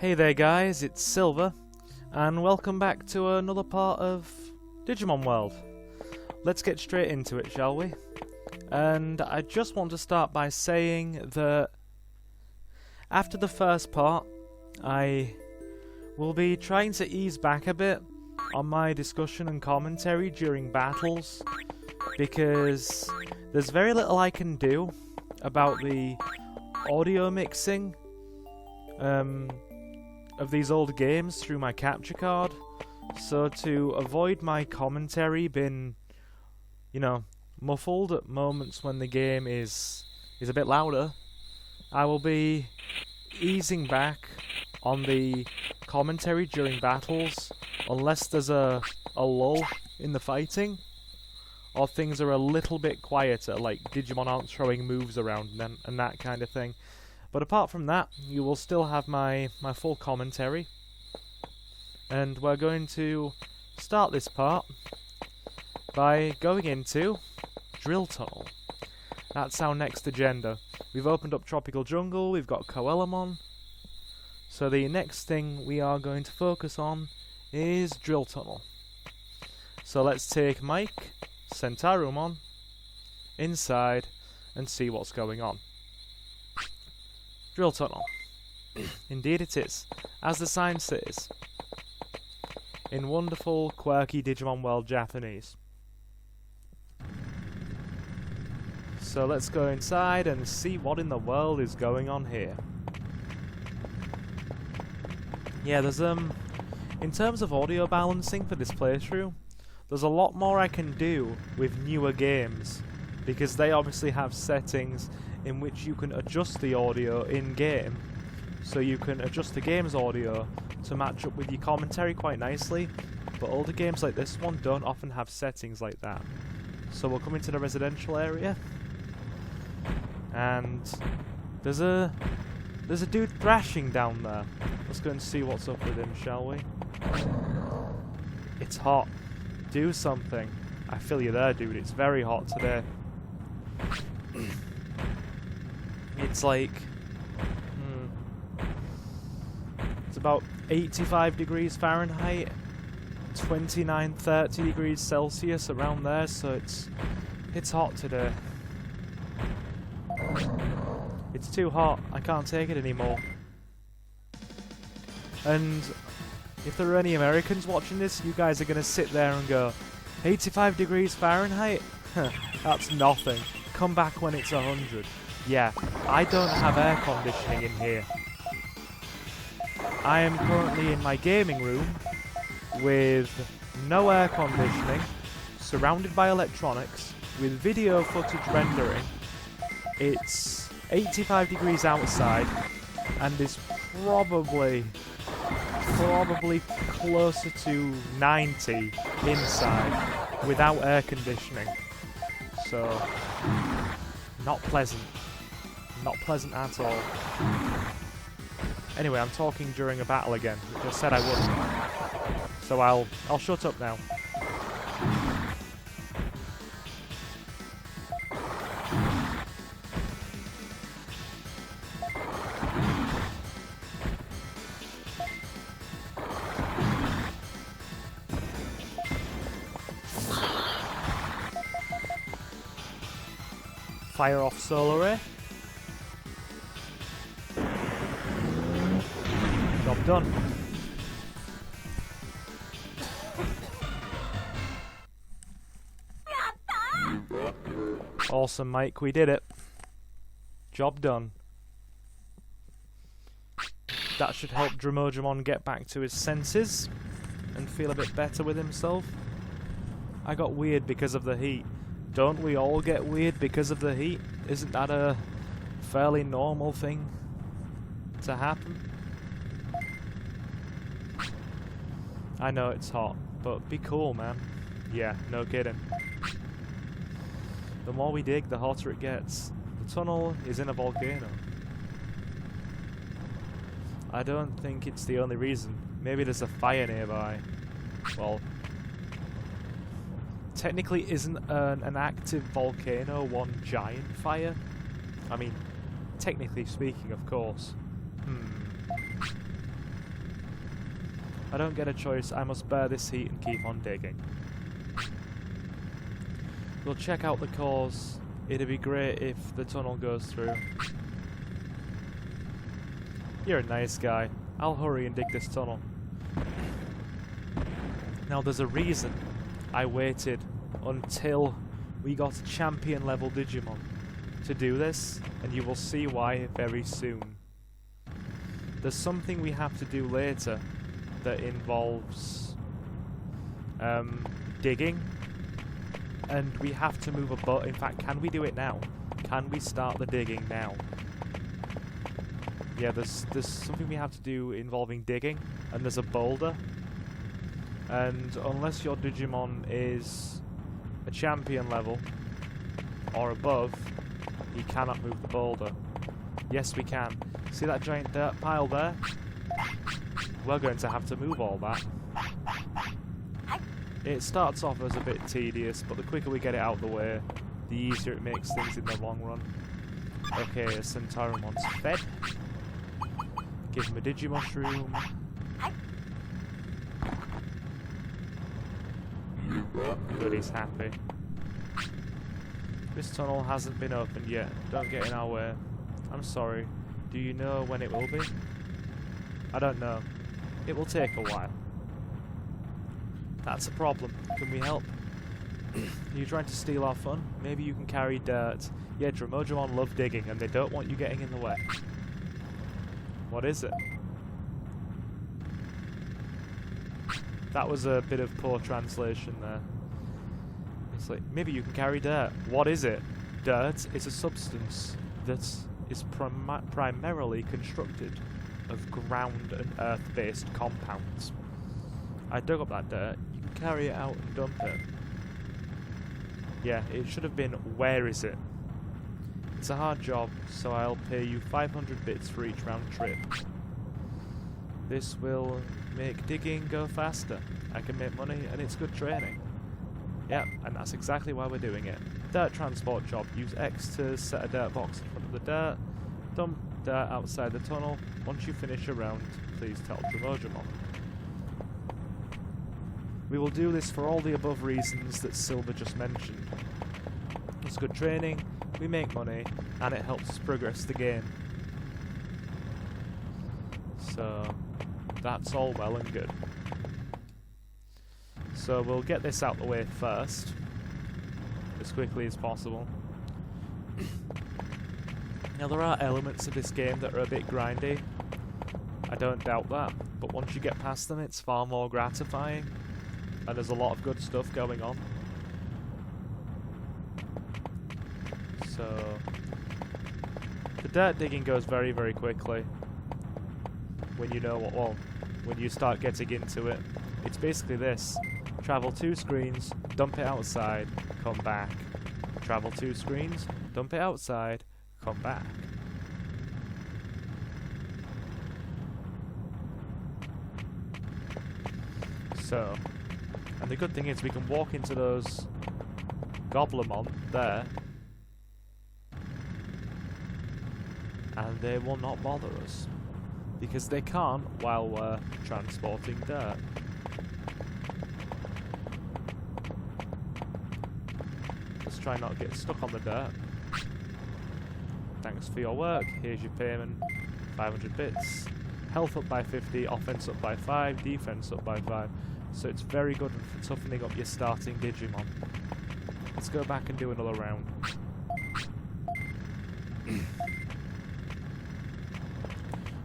Hey there guys, it's Silver, and welcome back to another part of Digimon World. Let's get straight into it, shall we? And I just want to start by saying that after the first part, I will be trying to ease back a bit on my discussion and commentary during battles, because there's very little I can do about the audio mixing of these old games through my capture card. So to avoid my commentary being, muffled at moments when the game is a bit louder, I will be easing back on the commentary during battles unless there's a lull in the fighting or things are a little bit quieter, like Digimon aren't throwing moves around and that kind of thing. But apart from that, you will still have my full commentary. And we're going to start this part by going into Drill Tunnel. That's our next agenda. We've opened up Tropical Jungle, we've got Koelamon. So the next thing we are going to focus on is Drill Tunnel. So let's take Mike, Sentarumon, inside and see what's going on. Drill Tunnel. Indeed it is, as the sign says, in wonderful, quirky Digimon World Japanese. So let's go inside and see what in the world is going on here. Yeah, there's in terms of audio balancing for this playthrough, there's a lot more I can do with newer games, because they obviously have settings in which you can adjust the audio in-game, so you can adjust the game's audio to match up with your commentary quite nicely, but older games like this one don't often have settings like that. So we'll come into the residential area, and there's a dude thrashing down there. Let's go and see what's up with him, shall we? It's hot. Do something. I feel you there, dude. It's very hot today. It's like, it's about 85 degrees Fahrenheit, 29-30 degrees Celsius, around there, so it's hot today. It's too hot, I can't take it anymore. And if there are any Americans watching this, you guys are going to sit there and go, 85 degrees Fahrenheit? That's nothing. Come back when it's 100. Yeah, I don't have air conditioning in here. I am currently in my gaming room with no air conditioning, surrounded by electronics, with video footage rendering. It's 85 degrees outside, and is probably closer to 90 inside, without air conditioning. So, not pleasant. Not pleasant at all. Anyway, I'm talking during a battle again, which I said I wouldn't. So I'll shut up now. Fire off Solar Ray. Job done. Awesome, Mike, we did it. Job done. That should help Dejimon get back to his senses and feel a bit better with himself. I got weird because of the heat. Don't we all get weird because of the heat? Isn't that a fairly normal thing to happen? I know it's hot, but be cool, man. Yeah, no kidding. The more we dig, the hotter it gets. The tunnel is in a volcano. I don't think it's the only reason. Maybe there's a fire nearby. Well, technically isn't an active volcano one giant fire? I mean, technically speaking, of course. I don't get a choice. I must bear this heat and keep on digging. We'll check out the cause. It'd be great if the tunnel goes through. You're a nice guy. I'll hurry and dig this tunnel. Now there's a reason I waited until we got champion level Digimon to do this, and you will see why very soon. There's something we have to do later that involves digging, and we have to move a boat. In fact, can we do it now? Can we start the digging now? Yeah, there's something we have to do involving digging, and there's a boulder. And unless your Digimon is a champion level or above, you cannot move the boulder. Yes, we can. See that giant dirt pile there? We're going to have to move all that. It starts off as a bit tedious, but the quicker we get it out of the way, the easier it makes things in the long run. Okay, Centaurumon's fed. Give him a Digimushroom. Good, he's happy. This tunnel hasn't been opened yet. Don't get in our way. I'm sorry. Do you know when it will be? I don't know. It will take a while. That's a problem. Can we help? Are you trying to steal our fun? Maybe you can carry dirt. Yeah, Dejimon love digging and they don't want you getting in the way. What is it? That was a bit of poor translation there. It's like, maybe you can carry dirt. What is it? Dirt is a substance that is primarily constructed of ground and earth-based compounds. I dug up that dirt. You can carry it out and dump it. Yeah, it should have been, where is it? It's a hard job, so I'll pay you 500 bits for each round trip. This will make digging go faster. I can make money and it's good training. Yep, and that's exactly why we're doing it. Dirt transport job. Use X to set a dirt box in front of the dirt. Dump dirt outside the tunnel. Once you finish a round, please tell Dejimon. We will do this for all the above reasons that Silver just mentioned. It's good training, we make money, and it helps us progress the game. So, that's all well and good. So we'll get this out the way first, as quickly as possible. Now there are elements of this game that are a bit grindy, I don't doubt that, but once you get past them it's far more gratifying, and there's a lot of good stuff going on. So, the dirt digging goes very, very quickly when you know what, well, when you start getting into it. It's basically this. Travel 2 screens, dump it outside, come back. Travel 2 screens, dump it outside, come back. So, and the good thing is we can walk into those Goblimon there, and they will not bother us, because they can't while we're transporting dirt. Let's try not to get stuck on the dirt. Thanks for your work, here's your payment, 500 bits. Health up by 50, offense up by 5, defense up by 5. So it's very good for toughening up your starting Digimon. Let's go back and do another round.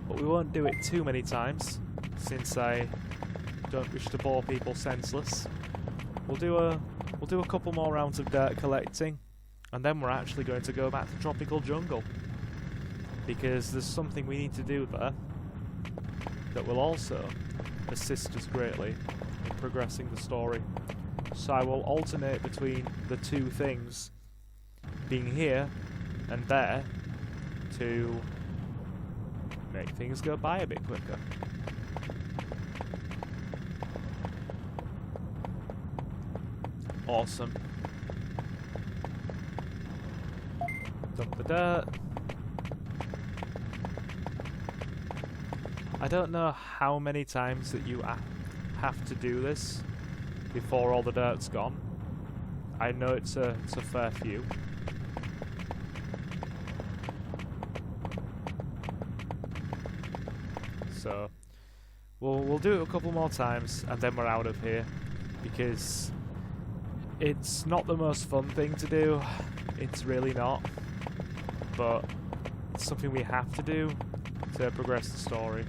But we won't do it too many times, since I don't wish to bore people senseless. We'll do a couple more rounds of dirt collecting, and then we're actually going to go back to Tropical Jungle, because there's something we need to do there that will also assist us greatly in progressing the story. So I will alternate between the two things, being here and there, to make things go by a bit quicker. Awesome. Dump the dirt. I don't know how many times that you have to do this before all the dirt's gone. I know it's a fair few. So we'll do it a couple more times and then we're out of here, because it's not the most fun thing to do. It's really not, but it's something we have to do to progress the story.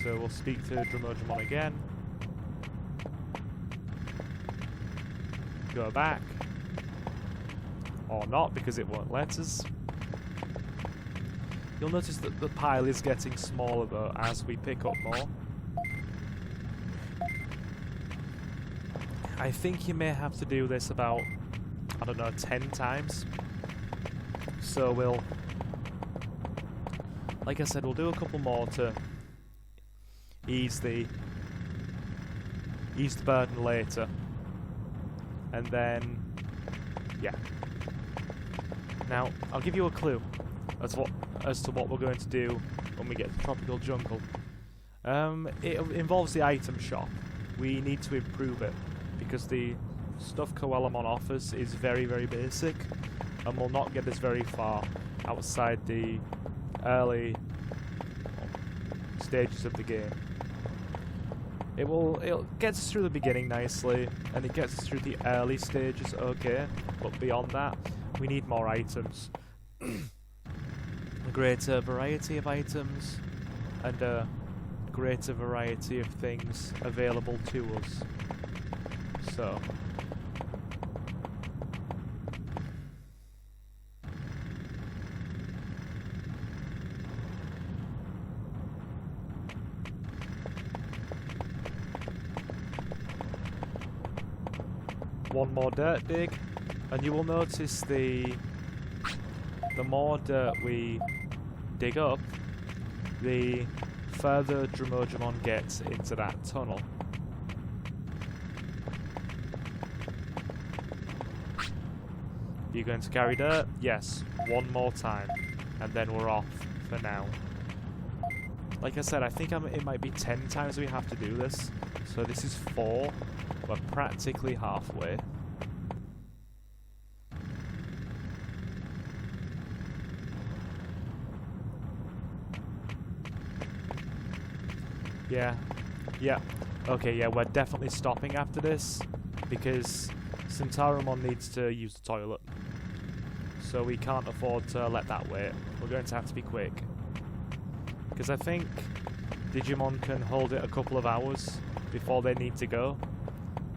So we'll speak to Dejimon again. Go back. Or not, because it won't let us. You'll notice that the pile is getting smaller though as we pick up more. I think you may have to do this about, I don't know, 10 times. So we'll, like I said, we'll do a couple more to ease the burden later. And then, yeah. Now, I'll give you a clue as to what we're going to do when we get to Tropical Jungle. It involves the item shop. We need to improve it, because the stuff Koalamon offers is very, very basic, and will not get us very far outside the early stages of the game. It'll get us through the beginning nicely, and it gets us through the early stages okay, but beyond that, we need more items. A greater variety of items, and a greater variety of things available to us. So, one more dirt dig, and you will notice the more dirt we dig up, the further Dejimon gets into that tunnel. You're going to carry dirt? Yes, one more time, and then we're off for now. Like I said, I think it might be 10 times we have to do this, so this is 4. We're practically halfway. Yeah. Okay, yeah, we're definitely stopping after this, because Centauramon needs to use the toilet. So we can't afford to let that wait. We're going to have to be quick. Because I think Digimon can hold it a couple of hours before they need to go.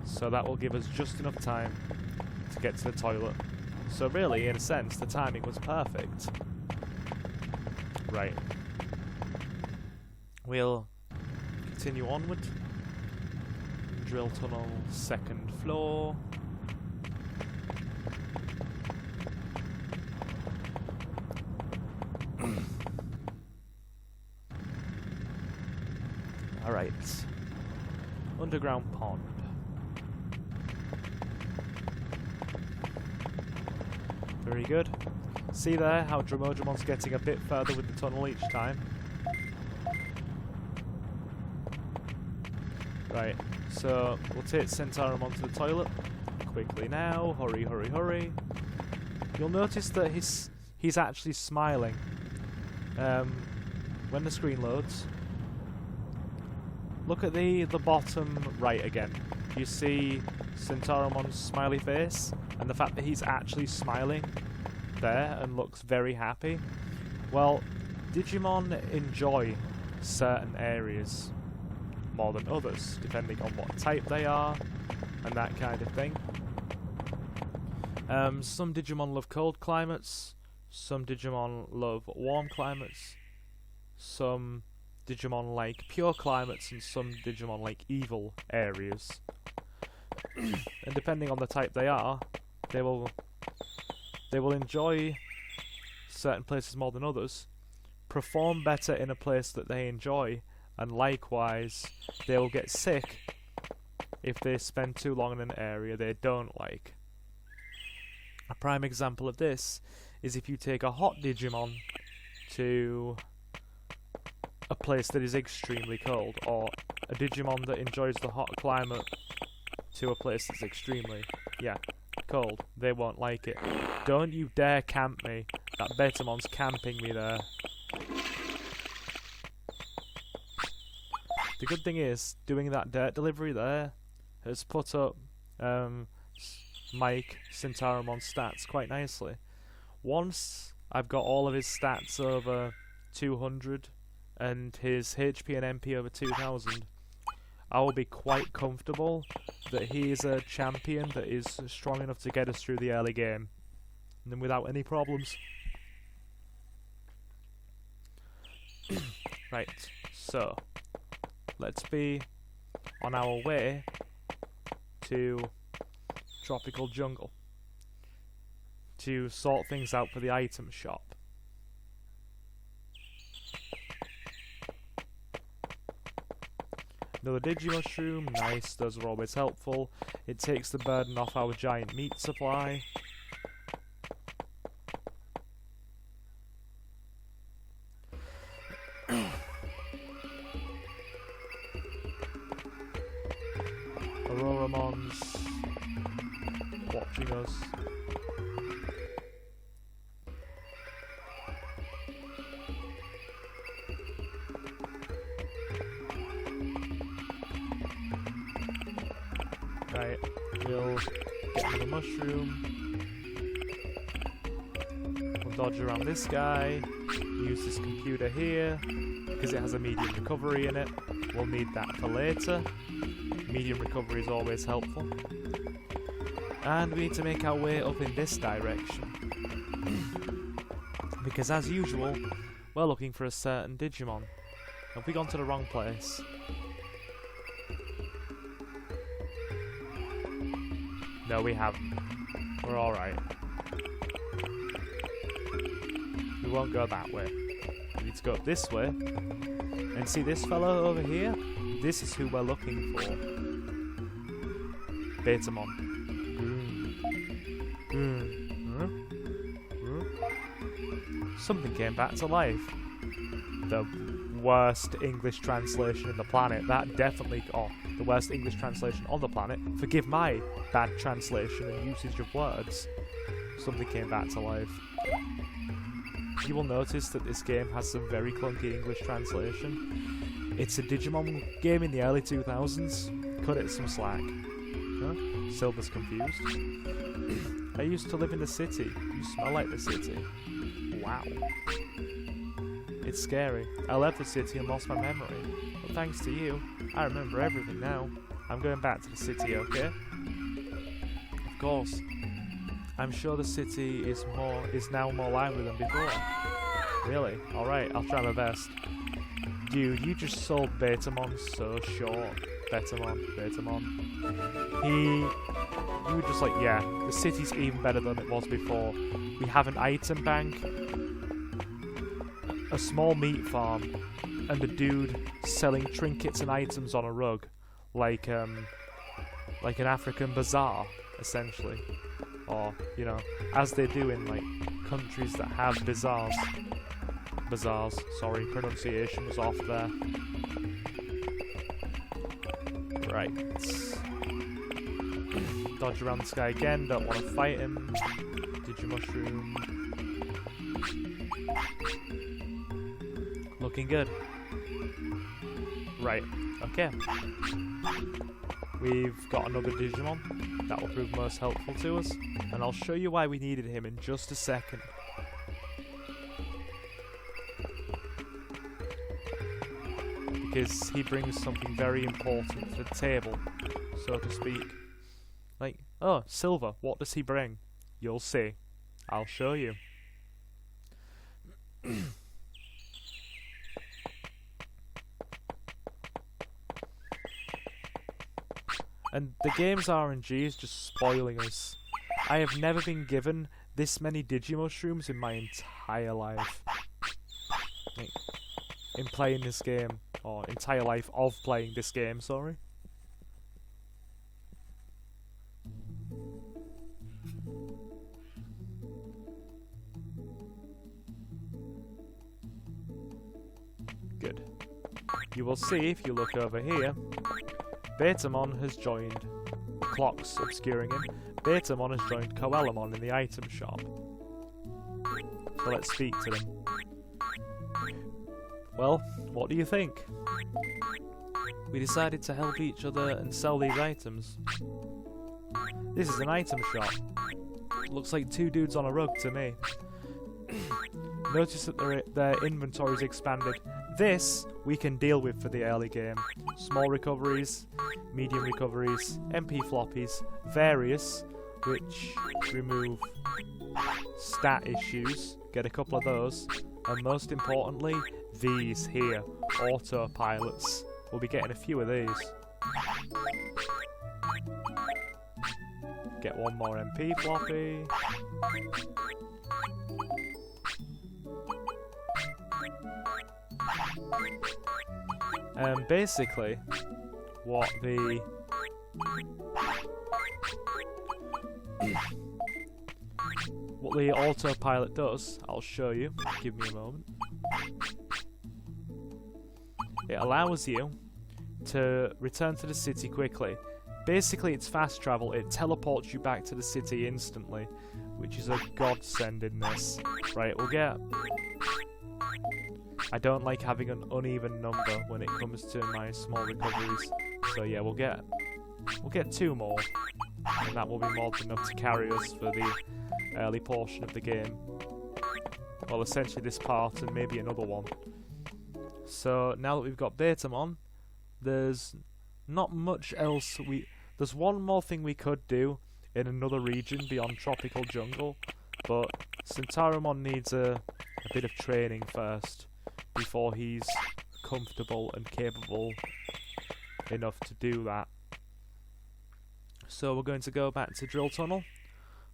So that will give us just enough time to get to the toilet. So really, in a sense, the timing was perfect. Right. We'll continue onward. Drill tunnel, 2nd floor. Alright. Underground pond. Very good. See there how Dejimon's getting a bit further with the tunnel each time. Right, so we'll take Centauramon to the toilet quickly now. Hurry, hurry, hurry. You'll notice that he's actually smiling when the screen loads. Look at the bottom right again. You see Centauramon's smiley face, and the fact that he's actually smiling there and looks very happy. Well, Digimon enjoy certain areas more than others, depending on what type they are and that kind of thing. Some Digimon love cold climates, some Digimon love warm climates, some Digimon like pure climates, and some Digimon like evil areas. And depending on the type they are, they will enjoy certain places more than others, perform better in a place that they enjoy, and likewise they will get sick if they spend too long in an area they don't like. A prime example of this is if you take a hot Digimon to a place that is extremely cold, or a Digimon that enjoys the hot climate to a place that's extremely, cold. They won't like it. Don't you dare camp me. That Betamon's camping me there. The good thing is, doing that dirt delivery there has put up Mike Sentaromon's stats quite nicely. Once I've got all of his stats over 200 and his HP and MP over 2000, I will be quite comfortable that he is a champion that is strong enough to get us through the early game, and without any problems. Right, so let's be on our way to Tropical Jungle to sort things out for the item shop. Another Digimushroom, nice, those are always helpful. It takes the burden off our giant meat supply. Auroramon's watching us. Right, we'll get rid of the mushroom. We'll dodge around this guy. Use this computer here because it has a medium recovery in it. We'll need that for later. Medium recovery is always helpful. And we need to make our way up in this direction. Because as usual, we're looking for a certain Digimon. Have we gone to the wrong place? No, we haven't. We're alright. We won't go that way. We need to go up this way. And see this fellow over here? This is who we're looking for. Betamon. Something came back to life. The worst English translation in the planet. That definitely... Oh, the worst English translation on the planet. Forgive my bad translation and usage of words. Something came back to life. You will notice that this game has some very clunky English translation. It's a Digimon game in the early 2000s. Cut it some slack. Huh? Silver's confused. I used to live in the city. You smell like the city. Wow. It's scary. I left the city and lost my memory. But thanks to you, I remember everything now. I'm going back to the city, okay? Of course. I'm sure the city is now more lively than before. Really? Alright, I'll try my best. Dude, you just sold Betamon so short. Betamon. You were just like, yeah, the city's even better than it was before. We have an item bank, a small meat farm, and a dude selling trinkets and items on a rug, like an African bazaar, essentially. Or, you know, as they do in, like, countries that have bazaars. Bazaars, sorry, pronunciation was off there. Right. Dodge around this guy again, don't want to fight him. Digimushroom. Looking good. Right, okay. We've got another Digimon. That will prove most helpful to us. And I'll show you why we needed him in just a second. Because he brings something very important to the table, so to speak. Like, oh, Silver, what does he bring? You'll see. I'll show you. And the game's RNG is just spoiling us. I have never been given this many Digimushrooms in my entire life. Like, in playing this game. Or entire life of playing this game, sorry. Good. you will see if you look over here, Betamon has joined, clocks obscuring him, Betamon has joined Coelamon in the item shop. So let's speak to them. Well, what do you think? We decided to help each other and sell these items. This is an item shop. Looks like two dudes on a rug to me. Notice that their inventory's expanded. This we can deal with for the early game. Small recoveries, medium recoveries, MP floppies, various, which remove stat issues. Get a couple of those. And most importantly, these here, autopilots. We'll be getting a few of these. Get one more MP floppy. Basically, what the autopilot does, I'll show you. Give me a moment. It allows you to return to the city quickly. Basically, it's fast travel. It teleports you back to the city instantly, which is a godsend in this. Right, we'll get... I don't like having an uneven number when it comes to my small recoveries. So yeah, we'll get 2 more, and that will be more than enough to carry us for the early portion of the game. Well, essentially this part and maybe another one. So now that we've got Betamon, there's not much else there's one more thing we could do in another region beyond Tropical Jungle, but Centaurimon needs a bit of training first before he's comfortable and capable enough to do that. So we're going to go back to Drill Tunnel,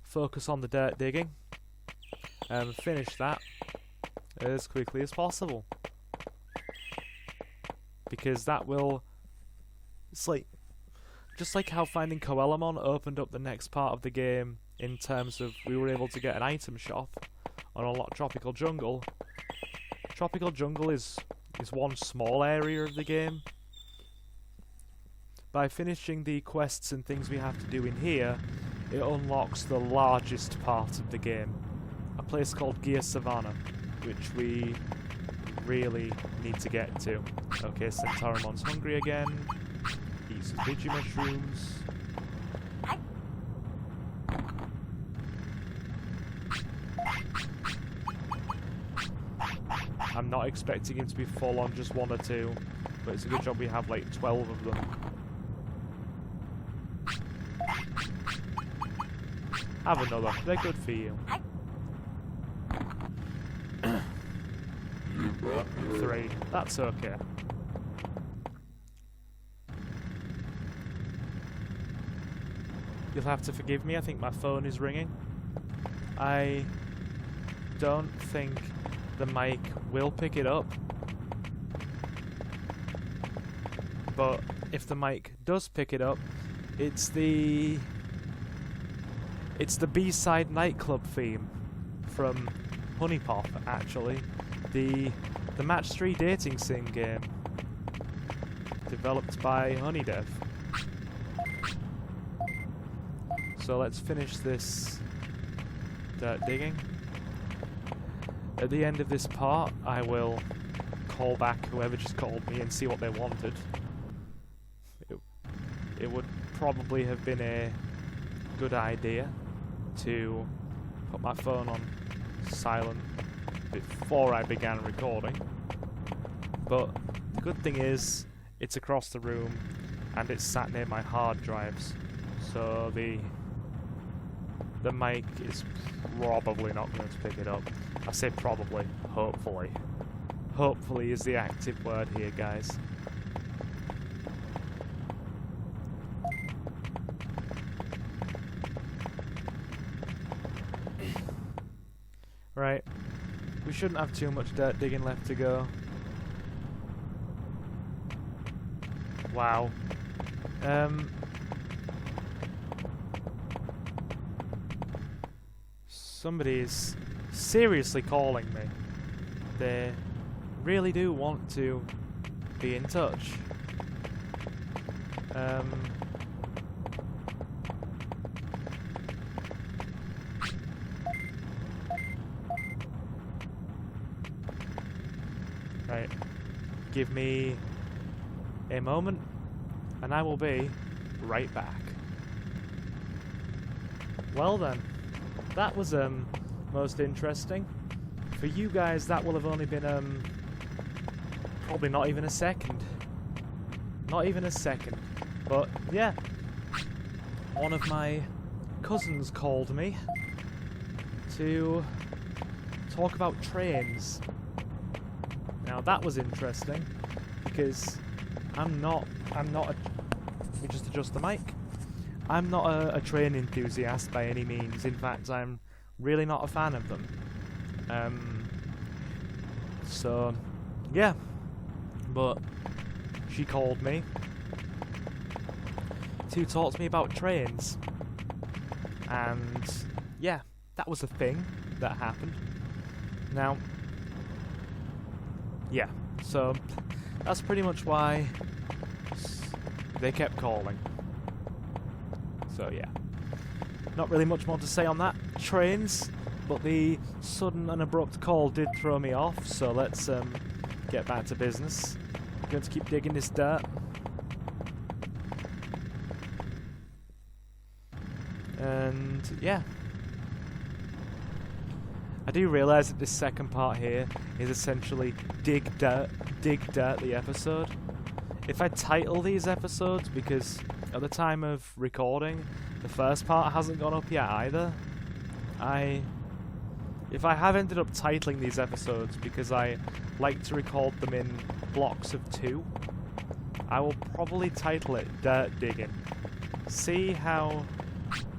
focus on the dirt digging, and finish that as quickly as possible. Because that will... It's like... Just like how finding Coelamon opened up the next part of the game in terms of we were able to get an item shop and unlock Tropical Jungle. Tropical Jungle is one small area of the game. By finishing the quests and things we have to do in here, it unlocks the largest part of the game. A place called Gear Savannah, which we really need to get to. Okay, Centaurimon's hungry again. Eat some Digimushrooms. I'm not expecting him to be full on just 1 or 2, but it's a good job we have like 12 of them. Have another, they're good for you. 3, that's okay. You'll have to forgive me, I think my phone is ringing. I don't think the mic will pick it up, but if the mic does pick it up, it's the B-side nightclub theme from Honeypop, actually. The Match 3 dating sim game developed by Honeydev. So let's finish this dirt digging. At the end of this part, I will call back whoever just called me and see what they wanted. It would probably have been a good idea to put my phone on silent before I began recording. But the good thing is, it's across the room and it's sat near my hard drives. So the mic is probably not going to pick it up. I say probably, hopefully. Hopefully is the active word here, guys. Right, we shouldn't have too much dirt digging left to go. Wow. Somebody's seriously calling me. They really do want to be in touch. Right. Give me a moment, and I will be right back. Well then, that was most interesting. For you guys, that will have only been probably not even a second. Not even a second. But yeah, one of my cousins called me to talk about trains. Now that was interesting because I'm not a, let me just adjust the mic. I'm not a train enthusiast by any means. In fact, I'm really not a fan of them. So yeah, but she called me to talk to me about trains, and yeah, that was a thing that happened. Now, yeah, so that's pretty much why they kept calling. So yeah, not really much more to say on that. Trains, but the sudden and abrupt call did throw me off, so let's get back to business. I'm going to keep digging this dirt. And yeah, I do realise that this second part here is essentially dig dirt the episode. If I title these episodes, because at the time of recording, the first part hasn't gone up yet either. If I have ended up titling these episodes because I like to record them in blocks of 2, I will probably title it Dirt Digging. See how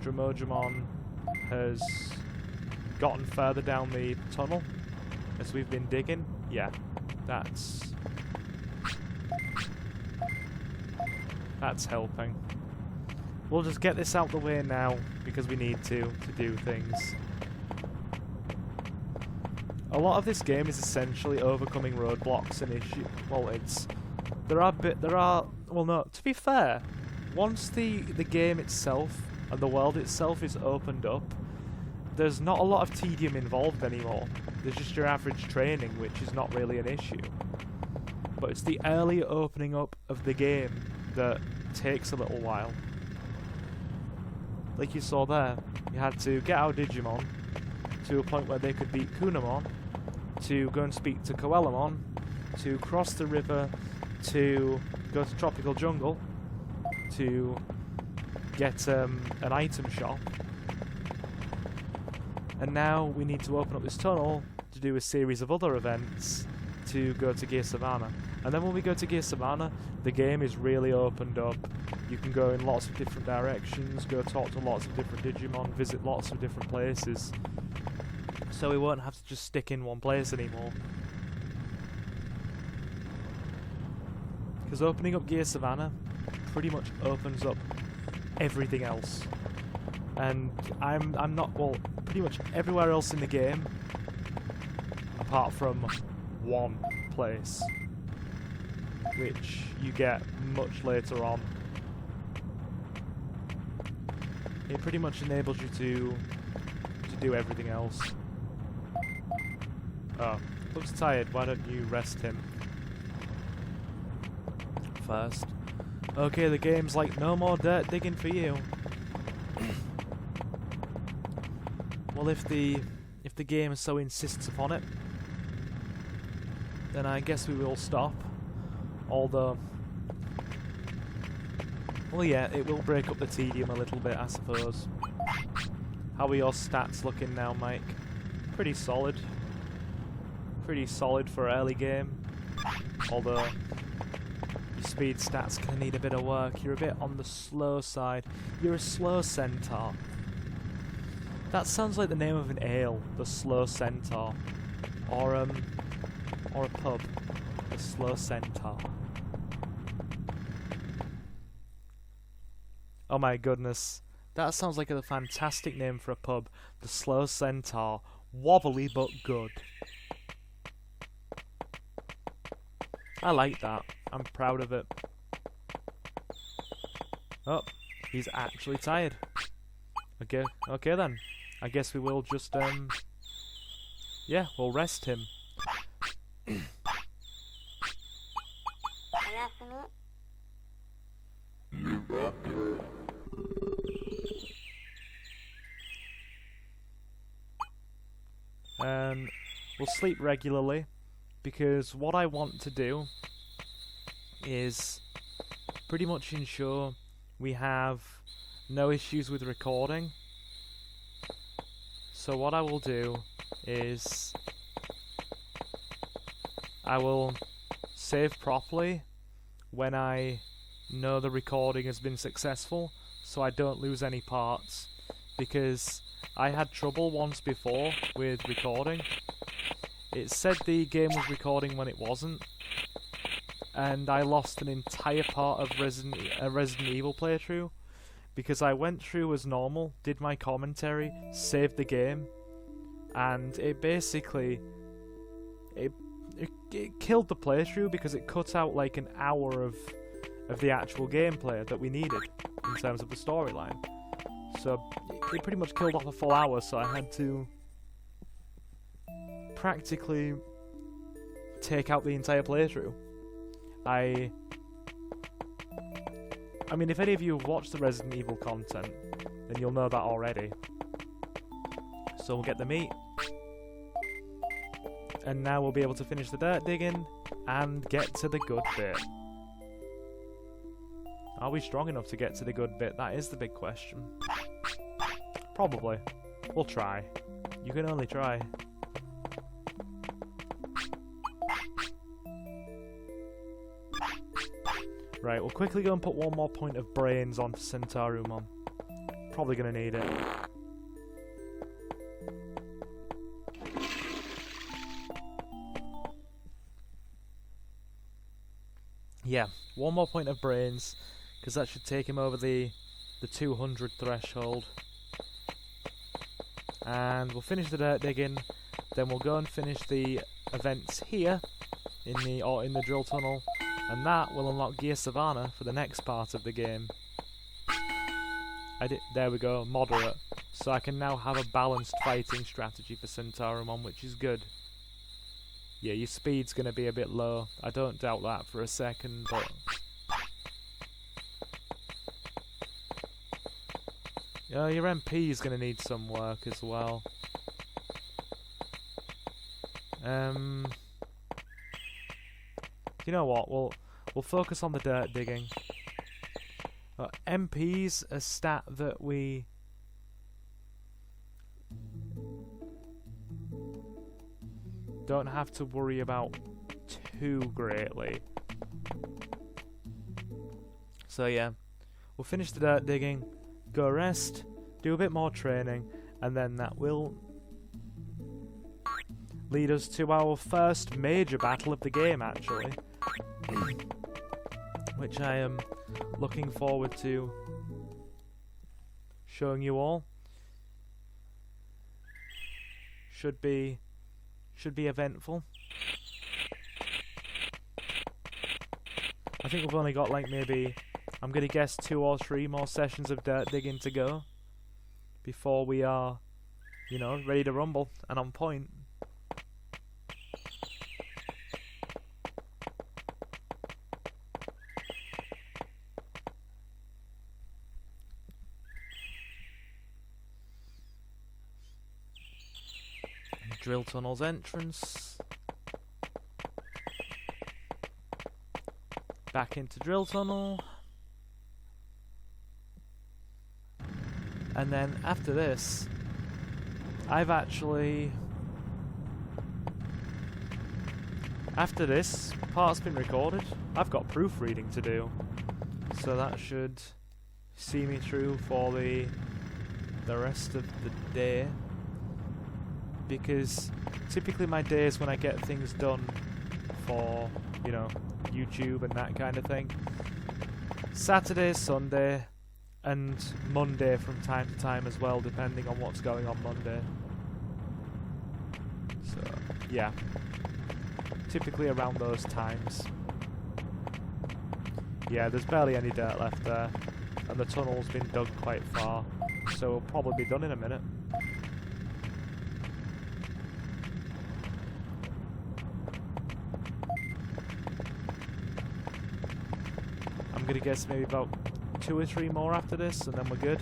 Dejimon has gotten further down the tunnel as we've been digging? Yeah, that's helping. We'll just get this out the way now because we need to do things. A lot of this game is essentially overcoming roadblocks and issues. Well, well, no, to be fair, once the game itself and the world itself is opened up, there's not a lot of tedium involved anymore. There's just your average training, which is not really an issue. But it's the early opening up of the game that takes a little while. Like you saw there, you had to get our Digimon to a point where they could beat Kunamon, to go and speak to Coelamon, to cross the river, to go to Tropical Jungle, to get an item shop. And now we need to open up this tunnel to do a series of other events to go to Gear Savannah. And then when we go to Gear Savannah, the game is really opened up. You can go in lots of different directions, go talk to lots of different Digimon, visit lots of different places. So we won't have to just stick in one place anymore. Because opening up Gear Savannah pretty much opens up everything else. And I'm not, well, pretty much everywhere else in the game, apart from one place, which you get much later on. It pretty much enables you to do everything else. Oh, looks tired, why don't you rest him first? Okay, the game's like, no more dirt digging for you. Well, if the game so insists upon it, then I guess we will stop. Although, well, yeah, it will break up the tedium a little bit, I suppose. How are your stats looking now, Mike? Pretty solid. Pretty solid for early game. Although, your speed stats can need a bit of work. You're a bit on the slow side. You're a slow centaur. That sounds like the name of an ale, the Slow Centaur. Or a pub, the Slow Centaur. Oh my goodness. That sounds like a fantastic name for a pub. The Slow Centaur. Wobbly but good. I like that. I'm proud of it. Oh, he's actually tired. Okay then. I guess we will just, yeah, we'll rest him. We'll sleep regularly, because what I want to do is pretty much ensure we have no issues with recording. So what I will do is I will save properly when I know the recording has been successful, so I don't lose any parts, because I had trouble once before with recording. It said the game was recording when it wasn't, and I lost an entire part of a Resident Evil playthrough because I went through as normal, did my commentary, saved the game, and it basically it killed the playthrough because it cut out like an hour of the actual gameplay that we needed in terms of the storyline. So it pretty much killed off a full hour, so I had to practically take out the entire playthrough. I mean, if any of you have watched the Resident Evil content, then you'll know that already. So we'll get the meat. And now we'll be able to finish the dirt digging and get to the good bit. Are we strong enough to get to the good bit? That is the big question. Probably. We'll try. You can only try. Right, we'll quickly go and put one more point of brains onto Centarumon. Probably gonna need it. Yeah, one more point of brains, because that should take him over the 200 threshold. And we'll finish the dirt digging, then we'll go and finish the events here in the drill tunnel, and that will unlock Gear Savannah for the next part of the game. There we go, moderate. So I can now have a balanced fighting strategy for Centarumon, which is good. Yeah, your speed's going to be a bit low. I don't doubt that for a second, but... your MP is going to need some work as well. You know what? We'll focus on the dirt digging. MP's a stat that we don't have to worry about too greatly. So yeah, we'll finish the dirt digging, go rest, do a bit more training, and then that will lead us to our first major battle of the game, actually. Which I am looking forward to showing you all. Should be eventful. I think we've only got like maybe, I'm gonna guess 2 or 3 more sessions of dirt digging to go before we are, you know, ready to rumble and on point. Drill tunnel's entrance. Back into drill tunnel. And then after this, after this part's been recorded, I've got proofreading to do. So that should see me through for the rest of the day. Because typically my days when I get things done for, you know, YouTube and that kind of thing, Saturday, Sunday, and Monday from time to time as well, depending on what's going on Monday. So, yeah. Typically around those times. Yeah, there's barely any dirt left there, and the tunnel's been dug quite far, so we'll probably be done in a minute. I'm gonna guess maybe about 2 or 3 more after this, and then we're good.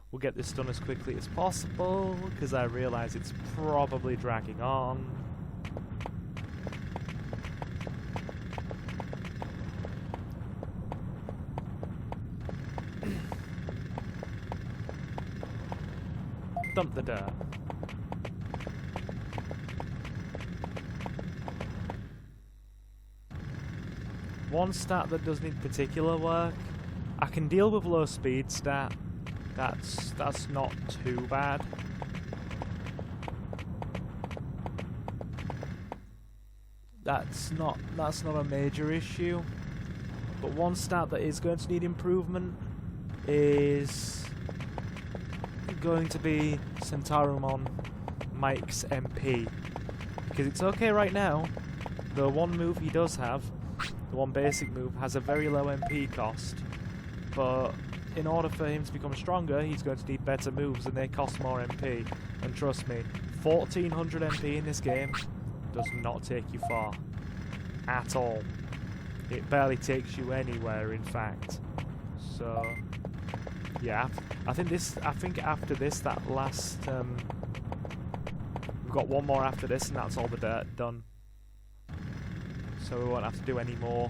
We'll get this done as quickly as possible, because I realise it's probably dragging on. Dump the dirt. One stat that does need particular work, I can deal with low speed stat. That's not too bad. That's not a major issue. But one stat that is going to need improvement is going to be Centarumon Mike's MP. Because it's okay right now, the one move he does have, the one basic move, has a very low MP cost. But in order for him to become stronger, he's going to need better moves and they cost more MP. And trust me, 1400 MP in this game does not take you far. At all. It barely takes you anywhere, in fact. So yeah, I think after this, that last we've got one more after this and that's all the dirt done. So we won't have to do any more.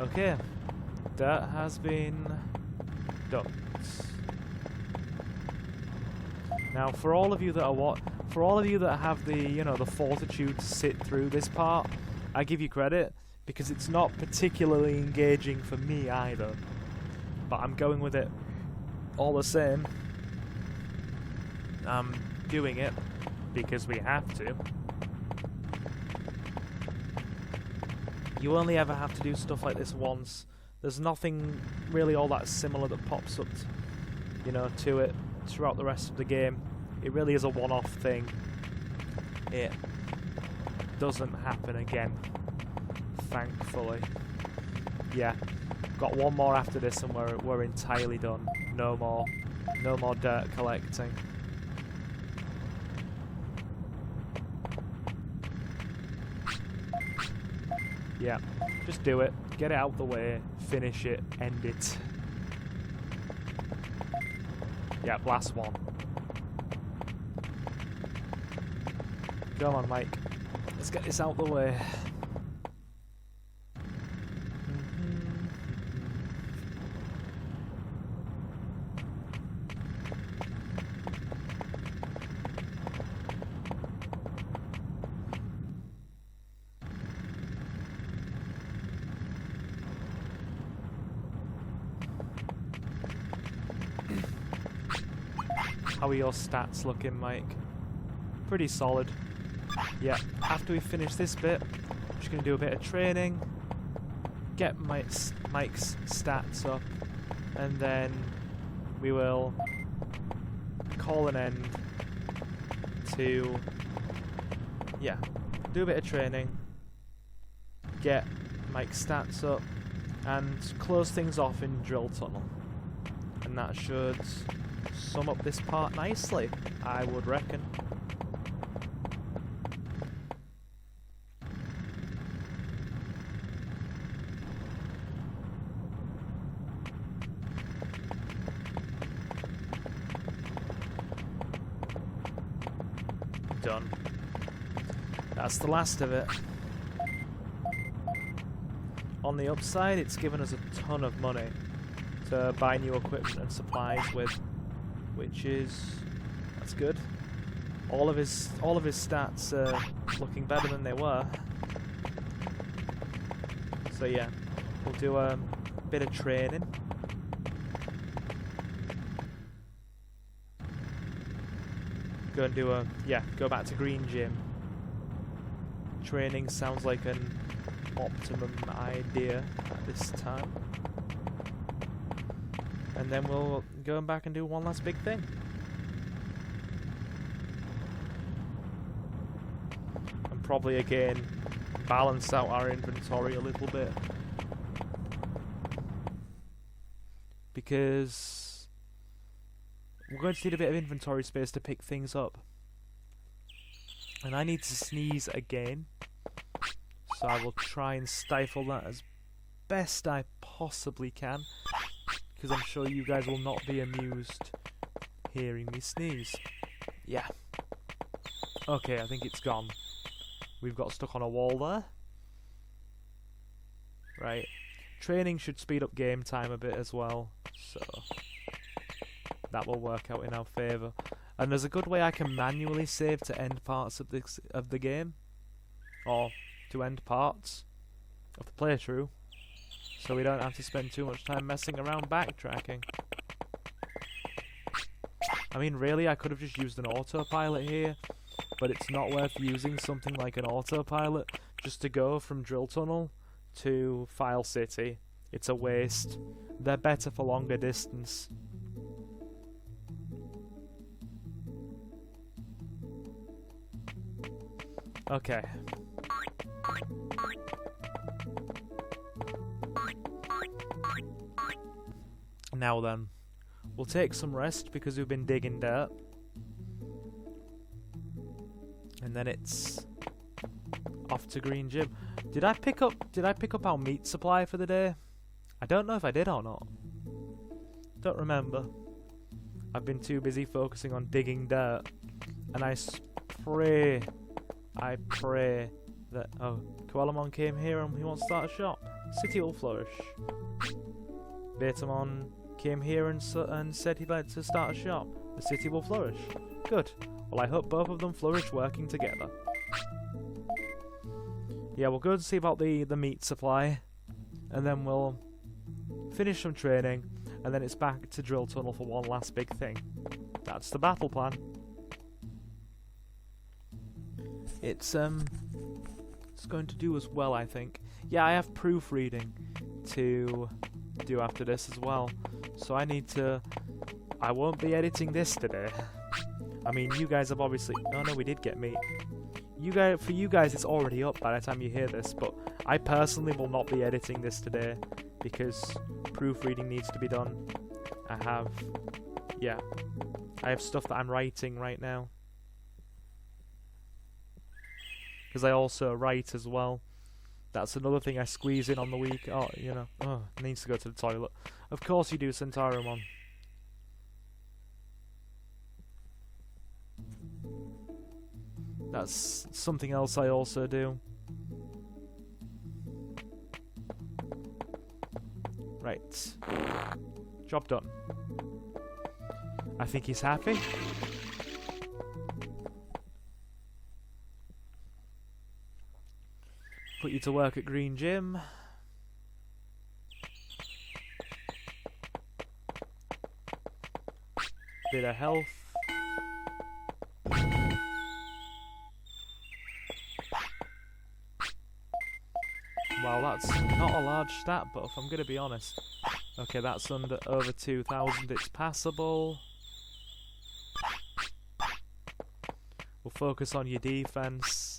Okay, dirt has been dumped. Now, for all of you that have the the fortitude to sit through this part, I give you credit because it's not particularly engaging for me either. But I'm going with it all the same. I'm doing it because we have to. You only ever have to do stuff like this once. There's nothing really all that similar that pops up, to it throughout the rest of the game. It really is a one-off thing. It doesn't happen again, thankfully. Yeah, got one more after this and we're entirely done. No more dirt collecting. Yeah, just do it. Get it out the way. Finish it. End it. Yeah, last one. Come on, Mike. Let's get this out the way. How are your stats looking, Mike? Pretty solid. Yeah, after we finish this bit, I'm just going to do a bit of training, get Mike's stats up, and then we will call an end to, yeah, do a bit of training, get Mike's stats up, and close things off in Drill Tunnel. And that should sum up this part nicely, I would reckon. Done. That's the last of it. On the upside, it's given us a ton of money to buy new equipment and supplies with, which is, that's good. All of his stats are looking better than they were. So yeah, we'll do a bit of training. Go and do go back to Green Gym. Training sounds like an optimum idea at this time. And then we'll go back and do one last big thing. And probably again balance out our inventory a little bit. Because we're going to need a bit of inventory space to pick things up. And I need to sneeze again. So I will try and stifle that as best I possibly can. Because I'm sure you guys will not be amused hearing me sneeze. Yeah. Okay, I think it's gone. We've got stuck on a wall there. Right. Training should speed up game time a bit as well. So that will work out in our favour. And there's a good way I can manually save to end parts of the game. Or to end parts of the playthrough. So we don't have to spend too much time messing around backtracking. I mean, really, I could have just used an autopilot here, but it's not worth using something like an autopilot just to go from Drill Tunnel to File City. It's a waste. They're better for longer distance. Okay. Now then, we'll take some rest because we've been digging dirt. And then it's off to Green Gym. Did I pick up our meat supply for the day? I don't know if I did or not. Don't remember. I've been too busy focusing on digging dirt. And I pray that Koalamon came here and he wants to start a shop. City will flourish. Betamon came here and said he'd like to start a shop. The city will flourish. Good. Well, I hope both of them flourish working together. Yeah, we'll go and see about the meat supply, and then we'll finish some training, and then it's back to Drill Tunnel for one last big thing. That's the battle plan. It's going to do as well, I think. Yeah, I have proofreading to do after this as well. So I won't be editing this today. I mean, you guys have obviously... Oh no, we did get meat. For you guys, it's already up by the time you hear this, but I personally will not be editing this today because proofreading needs to be done. I have stuff that I'm writing right now. Because I also write as well. That's another thing I squeeze in on the week. Oh, you know. Oh, needs to go to the toilet. Of course you do, Centaurimon. That's something else I also do. Right. Job done. I think he's happy. Put you to work at Green Gym. Bit of health. Well, that's not a large stat buff, I'm gonna be honest. Okay, that's over 2,000, it's passable. We'll focus on your defense.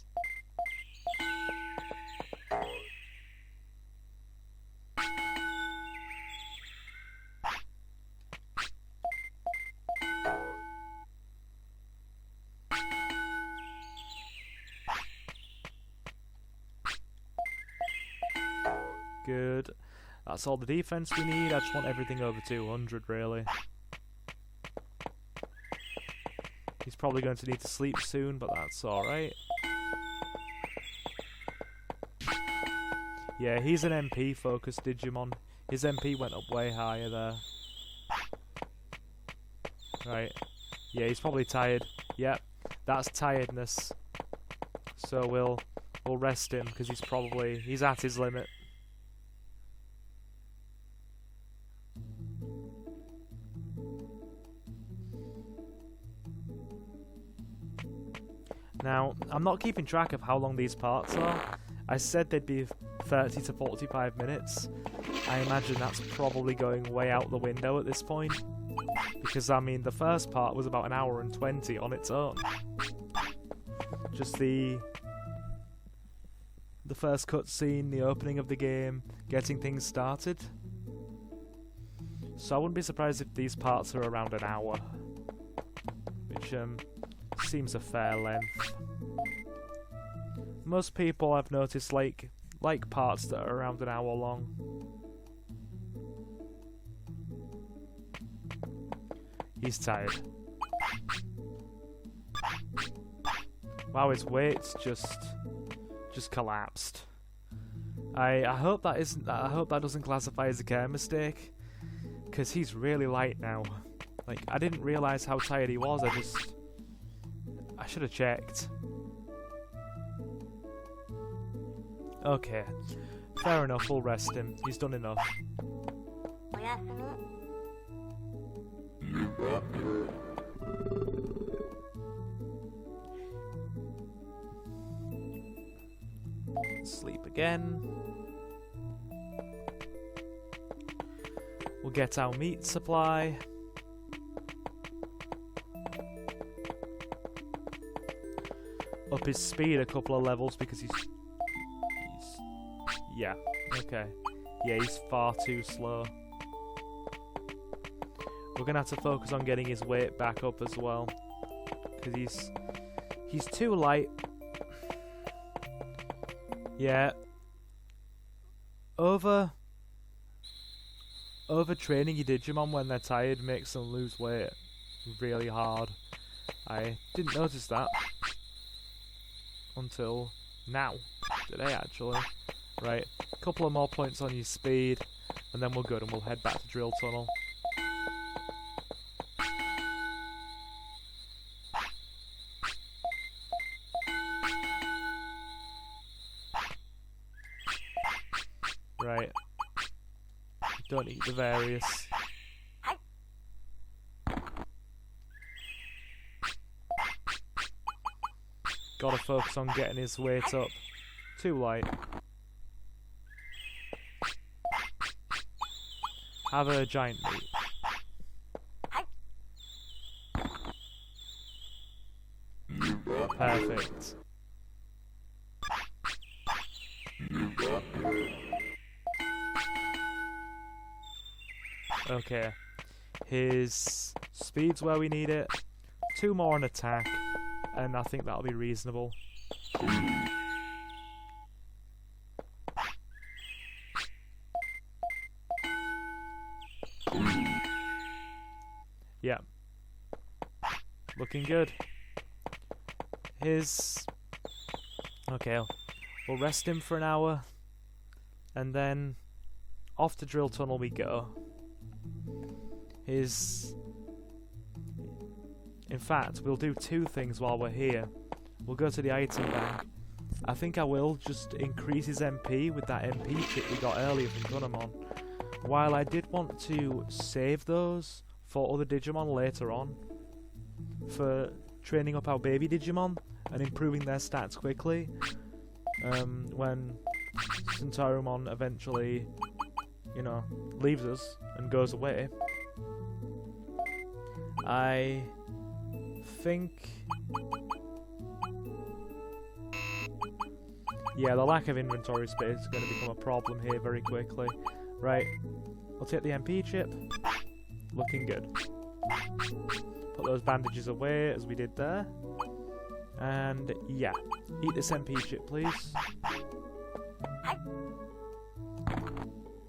Good. That's all the defense we need. I just want everything over 200, really. He's probably going to need to sleep soon, but that's alright. Yeah, he's an MP-focused Digimon. His MP went up way higher there. Right. Yeah, he's probably tired. Yep, that's tiredness. So we'll rest him because he's at his limit. Now, I'm not keeping track of how long these parts are. I said they'd be 30 to 45 minutes. I imagine that's probably going way out the window at this point. Because, I mean, the first part was about 1 hour and 20 on its own. Just the first cutscene, the opening of the game, getting things started. So I wouldn't be surprised if these parts are around 1 hour. Which, seems a fair length. Most people I've noticed like parts that are around 1 hour long. He's tired. Wow, his weight's just collapsed. I hope that isn't. I hope that doesn't classify as a care mistake, because he's really light now. Like, I didn't realise how tired he was. I should have checked. Okay, fair enough. We'll rest him. He's done enough. Sleep again. We'll get our meat supply. Up his speed a couple of levels because he's yeah, okay. Yeah, he's far too slow. We're gonna have to focus on getting his weight back up as well, because he's too light. Yeah. Overtraining your Digimon when they're tired makes them lose weight really hard. I didn't notice that until now, today actually. Right, a couple of more points on your speed, and then we're good, and we'll head back to Drill Tunnel. Right. Don't eat the various. Gotta focus on getting his weight up. Too light. Have a giant meat. Perfect. Okay. His speed's where we need it. 2 more on attack, and I think that'll be reasonable. Yeah. Looking good. Okay, we'll rest him for 1 hour, and then off to Drill Tunnel we go. In fact, we'll do 2 things while we're here. We'll go to the item bank. I think I will just increase his MP with that MP chip we got earlier from Gunamon. While I did want to save those for other Digimon later on, for training up our baby Digimon and improving their stats quickly, when Centurumon eventually, leaves us and goes away, I think... Yeah, the lack of inventory space is going to become a problem here very quickly. Right, I'll take the MP chip. Looking good. Put those bandages away as we did there. And yeah, eat this MP chip, please.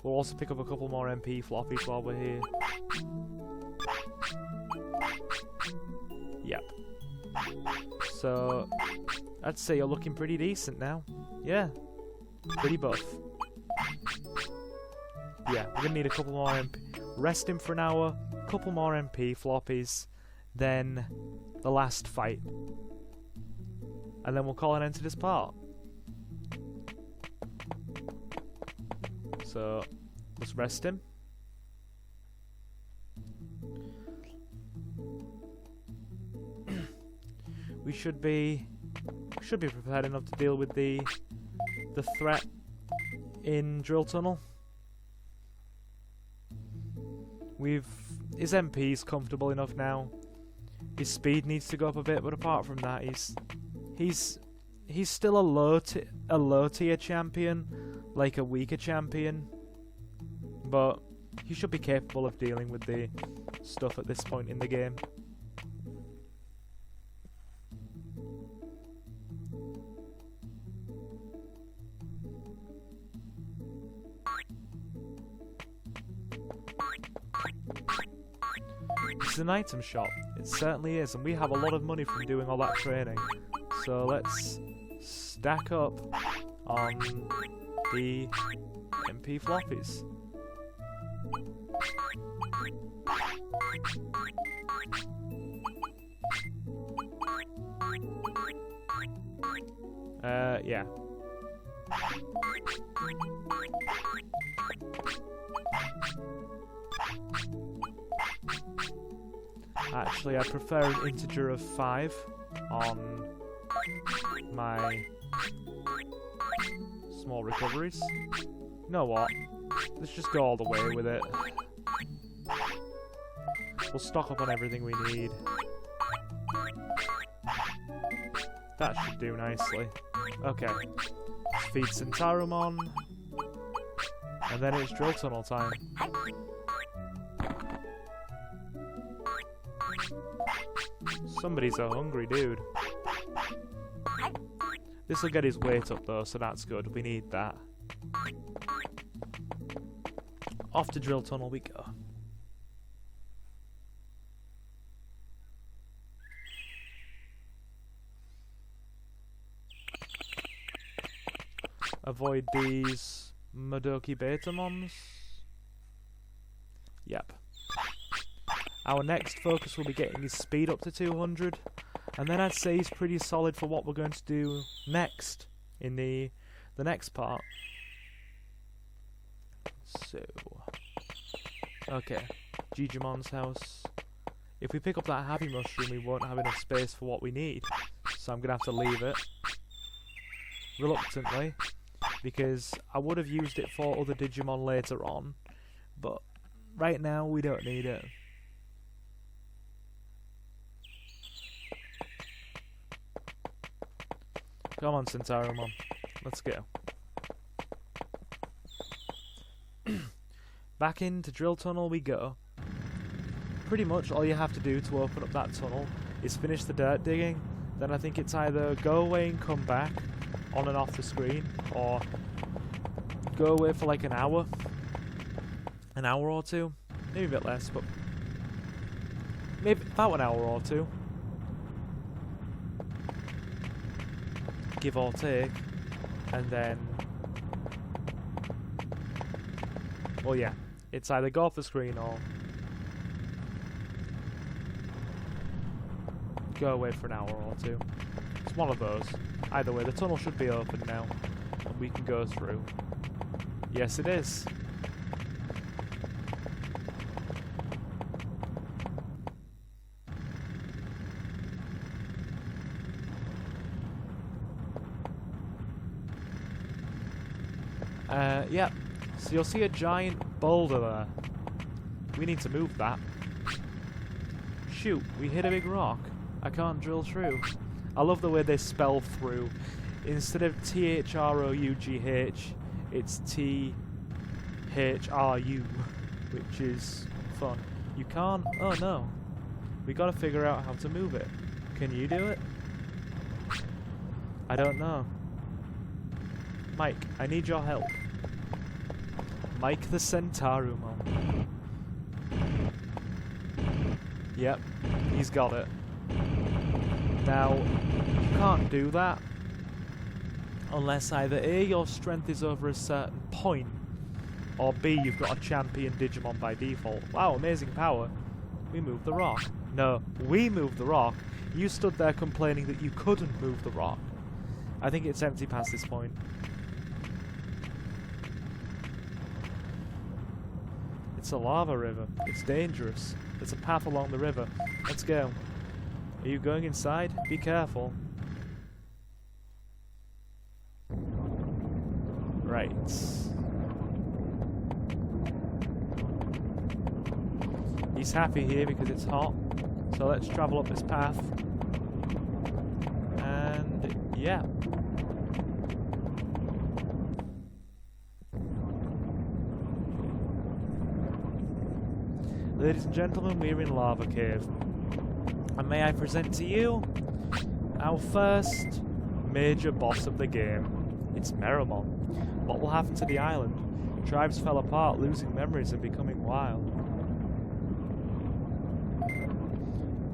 We'll also pick up a couple more MP floppies while we're here. Yep. So, I'd say you're looking pretty decent now. Yeah, pretty buff. Yeah, we're gonna need a couple more MP. Rest him for 1 hour, couple more MP floppies, then the last fight. and then we'll call an end to this part. So, let's rest him. We should be prepared enough to deal with the threat in Drill Tunnel. His MP's comfortable enough now. His speed needs to go up a bit, but apart from that, he's still a low tier champion, like a weaker champion. But he should be capable of dealing with the stuff at this point in the game. It's an item shop. It certainly is, and we have a lot of money from doing all that training. So let's stack up on the MP floppies. Yeah. Actually, I prefer an integer of 5 on my small recoveries. You know what? Let's just go all the way with it. We'll stock up on everything we need. That should do nicely. Okay. Let's feed Centarumon. And then it's Drill Tunnel time. Somebody's a hungry dude. This will get his weight up though, so that's good. We need that. Off to Drill Tunnel we go. Avoid these Modoki Betamons. Yep. Our next focus will be getting his speed up to 200, and then I'd say he's pretty solid for what we're going to do next in the next part. So, okay, Jijimon's house. If we pick up that happy mushroom, we won't have enough space for what we need, so I'm gonna have to leave it reluctantly, because I would have used it for other Digimon later on, but right now we don't need it. Come on, Centarumon. Let's go. Back into Drill Tunnel we go. Pretty much all you have to do to open up that tunnel is finish the dirt digging. Then I think it's either go away and come back on and off the screen, or go away for like an hour or two. Maybe a bit less, but maybe about an hour or two. Give or take, and then, well, yeah, it's either go off the screen or go away for an hour or two. It's one of those. Either way, the tunnel should be open now, and we can go through. Yes, it is. Yeah, so you'll see a giant boulder there. We need to move that. Shoot, we hit a big rock. I can't drill through. I love the way they spell through. Instead of T-H-R-O-U-G-H, it's T-H-R-U, which is fun. You can't? Oh no. We gotta figure out how to move it. Can you do it? I don't know. Mike, I need your help. Mike the Centarumon. Yep, he's got it. Now, you can't do that unless either A, your strength is over a certain point, or B, you've got a champion Digimon by default. Wow, amazing power. We moved the rock. No, we moved the rock. You stood there complaining that you couldn't move the rock. I think it's empty past this point. It's a lava river. It's dangerous. There's a path along the river. Let's go. Are you going inside? Be careful. Right. He's happy here because it's hot. So let's travel up this path. And yeah. Ladies and gentlemen, we're in Lava Cave. And may I present to you our first major boss of the game. It's Meramon. What will happen to the island? Tribes fell apart, losing memories and becoming wild.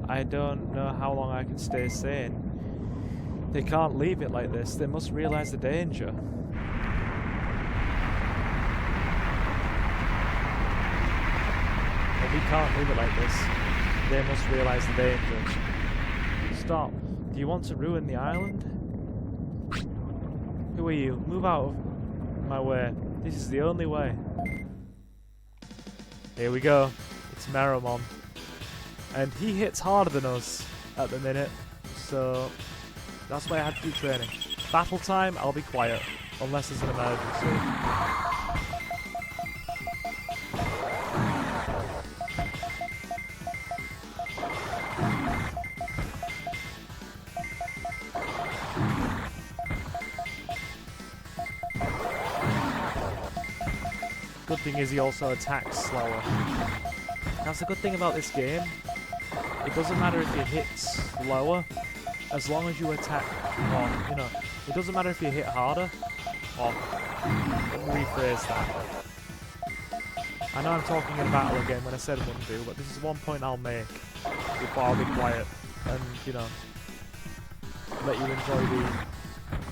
I don't know how long I can stay sane. They can't leave it like this. They must realize the danger. We can't leave it like this. They must realize the danger. Stop. Do you want to ruin the island? Who are you? Move out of my way. This is the only way. Here we go. It's Meramon. And he hits harder than us at the minute. So that's why I have to keep training. Battle time, I'll be quiet. Unless there's an emergency. Good thing is he also attacks slower. That's the good thing about this game. It doesn't matter if you hit slower, as long as you attack, or, you know, it doesn't matter if you hit harder, or, let me rephrase that. I know I'm talking in battle again when I said wouldn't do, but this is one point I'll make before I'll be quiet and, you know, let you enjoy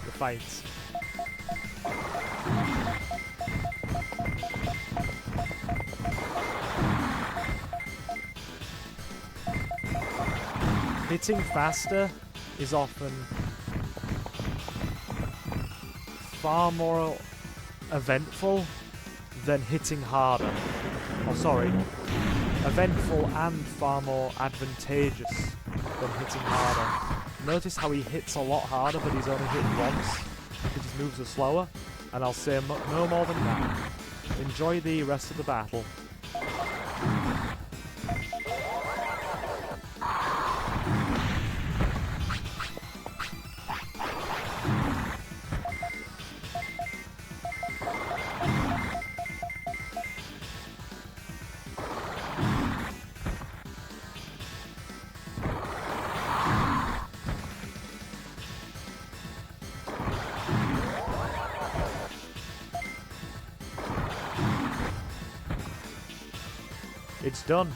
the fights. Hitting faster is often far more eventful than hitting harder. Oh, sorry. Eventful and far more advantageous than hitting harder. Notice how he hits a lot harder, but he's only hit once because his moves are slower. And I'll say no more than that. Enjoy the rest of the battle. It's done.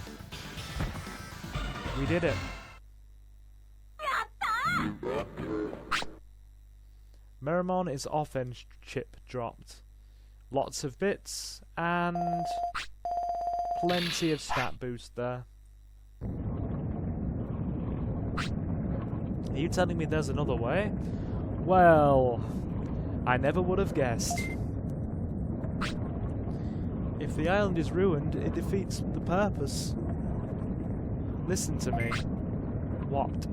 We did it. Meramon is offense chip dropped. Lots of bits and plenty of stat boost there. Are you telling me there's another way? Well, I never would have guessed. If the island is ruined, it defeats the purpose. Listen to me. What?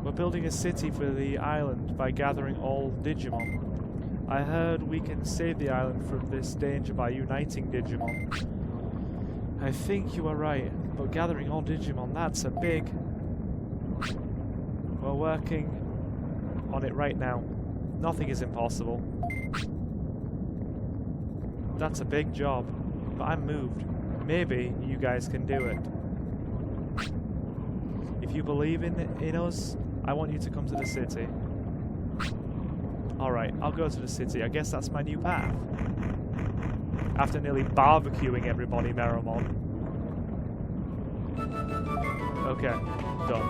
We're building a city for the island by gathering all Digimon. I heard we can save the island from this danger by uniting Digimon. I think you are right, but gathering all Digimon, that's a big... We're working on it right now. Nothing is impossible. That's a big job, but I'm moved. Maybe you guys can do it. If you believe in us, I want you to come to the city. Alright, I'll go to the city. I guess that's my new path. After nearly barbecuing everybody, Meramon. Okay, done.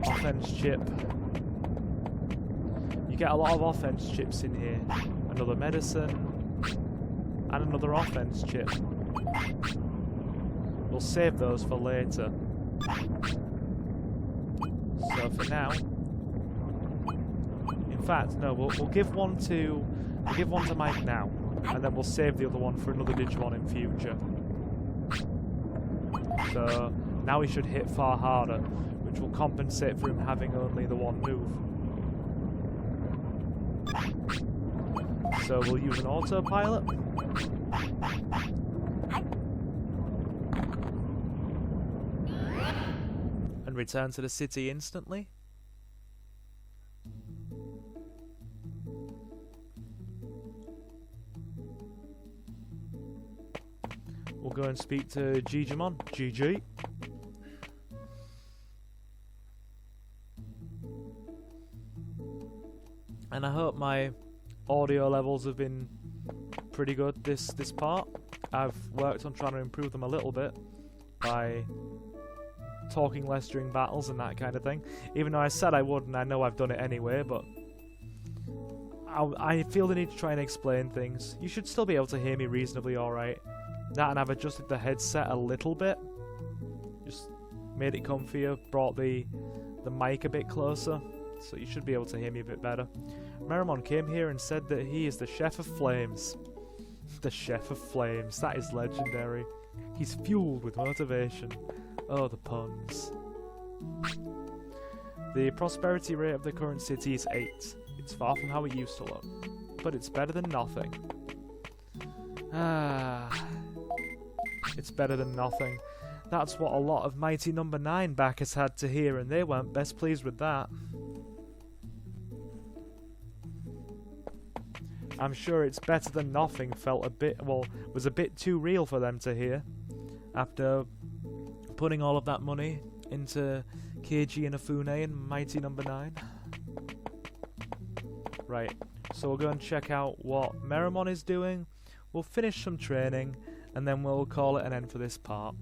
Offense chip. You get a lot of offense chips in here. Another medicine. And another offense chip. We'll save those for later. So for now, in fact, no, we'll give one to Mike now, and then we'll save the other one for another Digimon in future. So now he should hit far harder, which will compensate for him having only the one move. So we'll use an autopilot. And return to the city instantly. We'll go and speak to Jijimon. GG. And I hope my audio levels have been pretty good this part. I've worked on trying to improve them a little bit by talking less during battles and that kind of thing. Even though I said I would, and I know I've done it anyway, but I feel the need to try and explain things. You should still be able to hear me reasonably alright. That, and I've adjusted the headset a little bit. Just made it comfier, brought the mic a bit closer, so you should be able to hear me a bit better. Meramon came here and said that he is the Chef of Flames. The Chef of Flames, that is legendary. He's fueled with motivation. Oh, the puns. The prosperity rate of the current city is 8. It's far from how it used to look, but it's better than nothing. It's better than nothing. That's what a lot of Mighty Number 9 backers had to hear, and they weren't best pleased with that. I'm sure it's better than nothing felt a bit, well, was a bit too real for them to hear after putting all of that money into Keiji and Afune and Mighty Number 9. Right, so we'll go and check out what Meramon is doing. We'll finish some training, and then we'll call it an end for this part.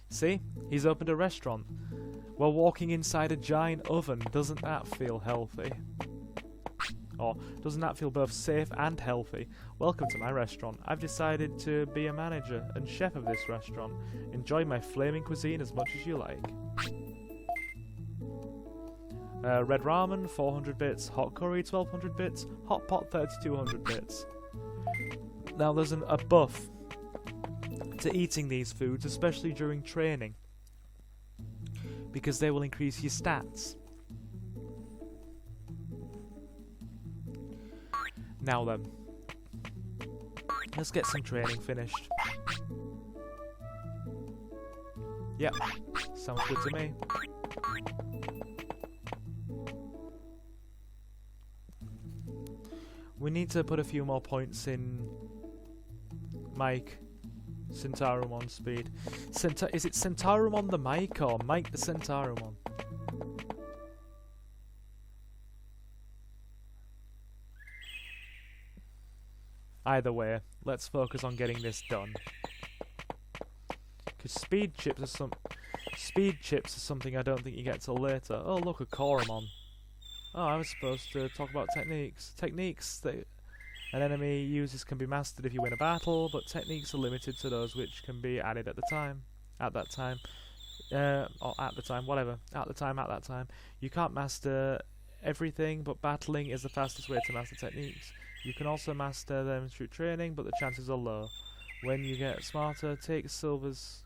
See? He's opened a restaurant. While walking inside a giant oven, doesn't that feel healthy? Or doesn't that feel both safe and healthy? Welcome to my restaurant. I've decided to be a manager and chef of this restaurant. Enjoy my flaming cuisine as much as you like. Red ramen, 400 bits. Hot curry, 1200 bits. Hot pot, 3200 bits. Now there's a buff to eating these foods, especially during training, because they will increase your stats. Now then, let's get some training finished. Yep, sounds good to me. We need to put a few more points in Mike Centarumon speed. Is it Centarumon the Mike or Mike the Centarumon? Either way, let's focus on getting this done. Because speed chips are something I don't think you get till later. Oh look, a Koromon. Oh, I was supposed to talk about techniques. Techniques that an enemy uses can be mastered if you win a battle, but techniques are limited to those which can be added at the time. At that time. Or at the time, whatever. At that time. You can't master everything, but battling is the fastest way to master techniques. You can also master them through training, but the chances are low. When you get smarter, take Silver's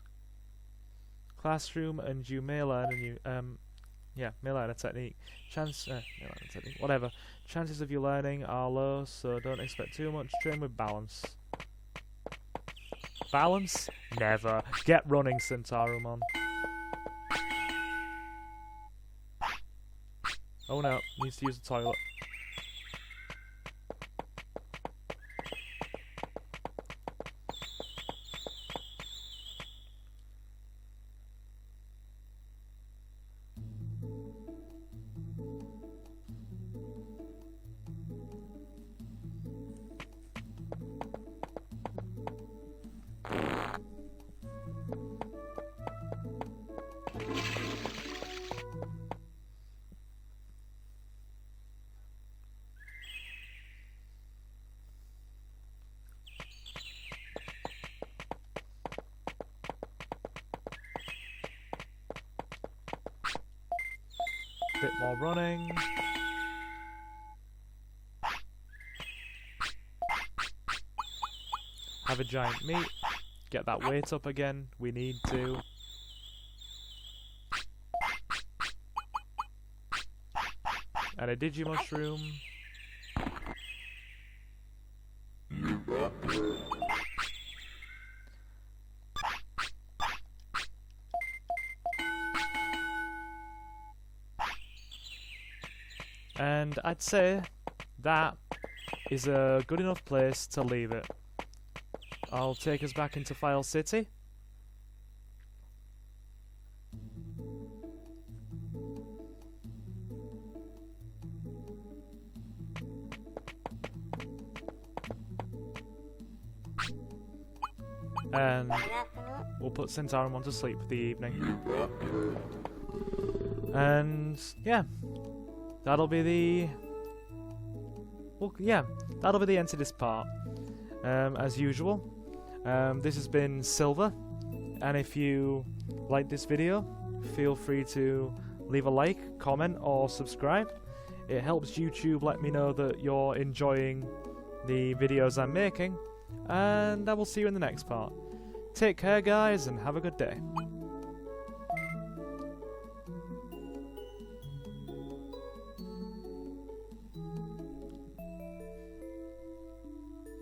classroom and you may learn a new, may learn a technique. Whatever. Chances of you learning are low, so don't expect too much. Train with balance. Balance? Never. Get running, Centarumon. Oh no, needs to use the toilet. more running. Have a giant meat. Get that weight up again. We need to. And a Digimushroom. And I'd say that is a good enough place to leave it. I'll take us back into File City. And we'll put Centaurum to sleep for the evening. And yeah, that'll be the... well, yeah, that'll be the end to this part. As usual, this has been Silver, and if you like this video, feel free to leave a like, comment, or subscribe. It helps YouTube let me know that you're enjoying the videos I'm making, and I will see you in the next part. Take care, guys, and have a good day.